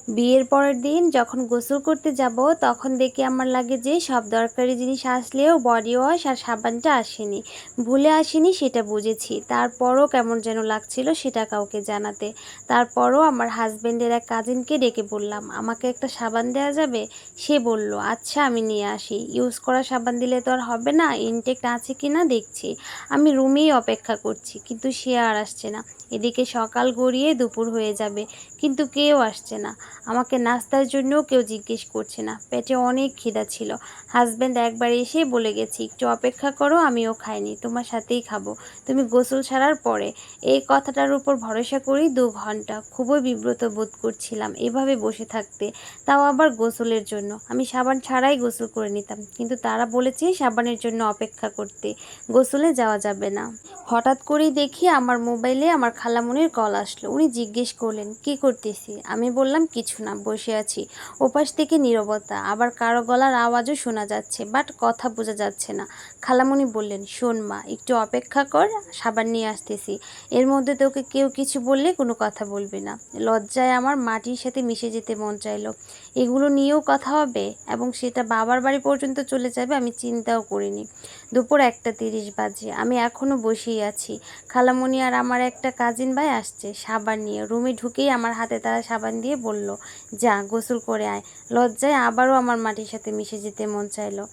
বিয়ের পরের দিন যখন গোসল করতে যাব তখন দেখি আমার লাগে যে সব দরকারি জিনিস আসলেও বডি ওয়াশ আর সাবানটা আসেনি। ভুলে আসেনি সেটা বুঝেছি, তারপরও কেমন যেন লাগছিল সেটা কাউকে জানাতে। তারপরও আমার হাজবেন্ডের এক কাজিনকে ডেকে বললাম, আমাকে একটা সাবান দেওয়া যাবে? সে বলল, আচ্ছা আমি নিয়ে আসি। ইউজ করা সাবান দিলে তো আর হবে না, ইনটেক্ট আছে কি না দেখছি। আমি রুমেই অপেক্ষা করছি, কিন্তু সে আর আসছে না। এদিকে সকাল গড়িয়ে দুপুর হয়ে যাবে, কিন্তু কেউ আসছে না। আমাকে নাস্তার জন্যও কেউ জিজ্ঞেস করছে না। পেটে অনেক খিদা ছিল। হাজব্যান্ড একবার এসে বলে গেছে, একটু অপেক্ষা করো, আমিও খাইনি, তোমার সাথেই খাবো, তুমি গোসল ছাড়ার পরে। এই কথাটার উপর ভরসা করি 2 ঘন্টা। খুবই বিব্রত বোধ করছিলাম এভাবে বসে থাকতে, তাও আবার গোসলের জন্য। আমি সাবান ছাড়াই গোসল করে নিতাম, কিন্তু তারা বলেছে সাবানের জন্য অপেক্ষা করতে, গোসলে যাওয়া যাবে না। হঠাৎ করেই দেখি আমার মোবাইলে আমার খালামণির কল আসলো। উনি জিজ্ঞেস করলেন, কি করতেছি? আমি বললাম, কিছু না, বসে আছি। ওপাশ থেকে নীরবতা, আবার কারো গলার আওয়াজও শোনা যাচ্ছে, বাট কথা বোঝা যাচ্ছে না। খালামণি বললেন, শোন মা, একটু অপেক্ষা কর, সাবান নিয়ে আসতেছি। এর মধ্যে তোকে কেউ কিছু বললে কোনো কথা বলবি না। লজ্জায় আমার মাটির সাথে মিশে যেতে মন চাইলো। এগুলো নিয়েও কথা হবে, এবং সেটা বাবার বাড়ি পর্যন্ত চলে যাবে, আমি চিন্তাও করিনি। দুপুর 1:30 বাজে, আমি এখনও বসেই আছি। খালামণি আর আমার একটা কাজিন ভাই আসছে সাবান নিয়ে। রুমে ঢুকেই আমার হাতে তারা সাবান দিয়ে বলল, যা গোসল করে আয়। লজ্জায় আবারও আমার মাটির সাথে মিশে যেতে মন চাইলো।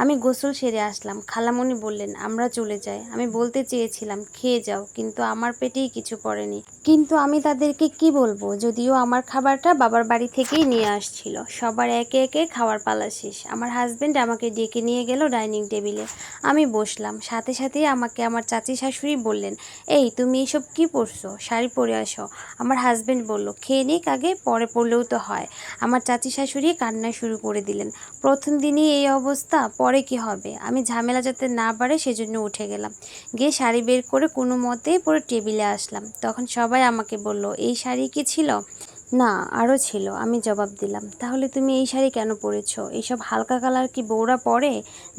আমি গোসল সেরে আসলাম। খালামণি বললেন, আমরা চলে যাই। আমি বলতে চেয়েছিলাম, খেয়ে যাও, কিন্তু আমার পেটেই কিছু পড়েনি। কিন্তু আমি তাদেরকে কি বলবো, যদিও আমার খাবারটা বাবার বাড়ি থেকেই নিয়ে আসছিল। সবার একে একে খাওয়ার পালা শেষ। আমার হাজবেন্ড আমাকে ডেকে নিয়ে গেল ডাইনিং টেবিলে। আমি বসলাম। সাথে সাথেই আমাকে আমার চাচি শাশুড়ি বললেন, এই তুমি এসব কি পরছো, শাড়ি পরে আসো। আমার হাজবেন্ড বলল, খেয়ে নিক আগে, পরে পরলেও তো হয়। আমার চাচি শাশুড়ি কান্না শুরু করে দিলেন। প্রথম দিনই এই অবস্থা, পরে কি হবে? আমি ঝামেলা যাতে না বাড়ে সেজন্য উঠে গেলাম। গিয়ে শাড়ি বের করে কোনো মতেই পরে টেবিলে আসলাম। তখন সবাই আমাকে বলল, এই শাড়ি কি ছিল? না, আরও ছিল। আমি জবাব দিলাম, তাহলে তুমি এই শাড়ি কেন পরেছো? এইসব হালকা কালার কি বউরা পরে?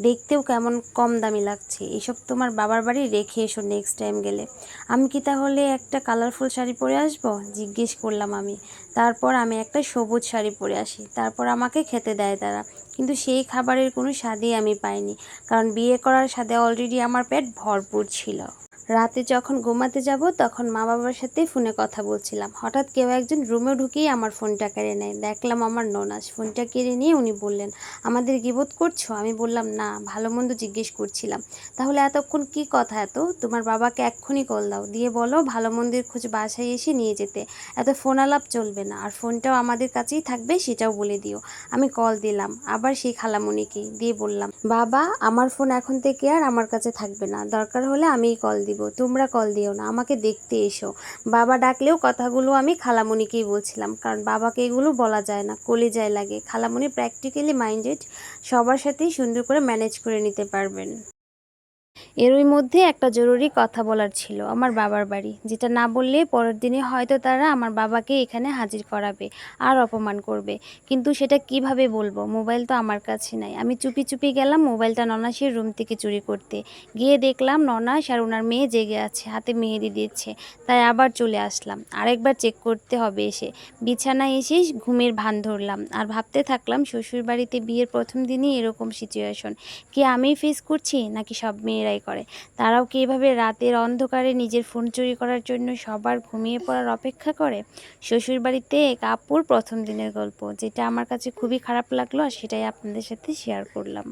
দেখতেও কেমন কম দামি লাগছে। এসব তোমার বাবার বাড়ি রেখে এসো নেক্সট টাইম গেলে। আমি কি তাহলে একটা কালারফুল শাড়ি পরে আসবো? জিজ্ঞেস করলাম আমি। তারপর আমি একটা সবুজ শাড়ি পরে আসি। তারপর আমাকে খেতে দেয় তারা। কিন্তু সেই খাবারের কোনো স্বাদই আমি পাইনি, কারণ বিয়ে করার স্বাদে অলরেডি আমার পেট ভরপুর ছিল। রাতে যখন ঘুমাতে যাব তখন মা বাবার সাথে ফোনে কথা বলছিলাম। হঠাৎ কেউ একজন রুমে ঢুকেই আমার ফোনটা কেড়ে নেয়। দেখলাম আমার ননাস। ফোনটা কেড়ে নিয়ে উনি বললেন, আমাদের গিবত করছো? আমি বললাম, না, ভালো মন্দ জিজ্ঞেস করছিলাম। তাহলে এতক্ষণ কি কথা এত? তোমার বাবাকে এক্ষুনি কল দাও, দিয়ে বলো ভালো মন্দের খোঁজ বাসায় এসে নিয়ে যেতে। এত ফোন আলাপ চলবে না, আর ফোনটাও আমাদের কাছেই থাকবে সেটাও বলে দিও। আমি কল দিলাম আবার সেই খালামণিকে, দিয়ে বললাম, বাবা, আমার ফোন এখন থেকে আর আমার কাছে থাকবে না, দরকার হলে আমিই কল দিব, তোমরা কল দিও না, আমাকে দেখতে এসো। বাবা ডাকলেও কথাগুলো আমি খালামণিকেই বলছিলাম, কারণ বাবাকে এগুলো বলা যায় না, কলিজায় লাগে। খালামণি প্র্যাকটিক্যালি মাইন্ডেড, সবার সাথেই সুন্দর করে ম্যানেজ করে নিতে পারবেন। এরই মধ্যে একটা জরুরি কথা বলার ছিল আমার বাবার বাড়ি, যেটা না বললে পরের দিনে হয়তো তারা আমার বাবাকে এখানে হাজির করাবে আর অপমান করবে। কিন্তু সেটা কিভাবে বলবো? মোবাইল তো আমার কাছে নাই। আমি চুপি চুপি গেলাম মোবাইলটা ননাসের রুম থেকে চুরি করতে। গিয়ে দেখলাম ননাস আর ওনার মেয়ে জেগে আছে, হাতে মেহেদি দিচ্ছে। তাই আবার চলে আসলাম, আরেকবার চেক করতে হবে এসে। বিছানায় এসে ঘুমের ভান ধরলাম আর ভাবতে থাকলাম, শ্বশুরবাড়িতে বিয়ের প্রথম দিনই এরকম সিচুয়েশন। কি আমিই ফেস করছি, নাকি সব মেয়েরাই করে? তারাও কি এভাবে রাতের অন্ধকারে নিজের ফোন চুরি করার জন্য সবার ঘুমিয়ে পড়ার অপেক্ষা করে? শ্বশুরবাড়িতে এক আপুর প্রথম দিনের গল্প, যেটা আমার কাছে খুবই খারাপ লাগলো, আর সেটাই আপনাদের সাথে শেয়ার করলাম।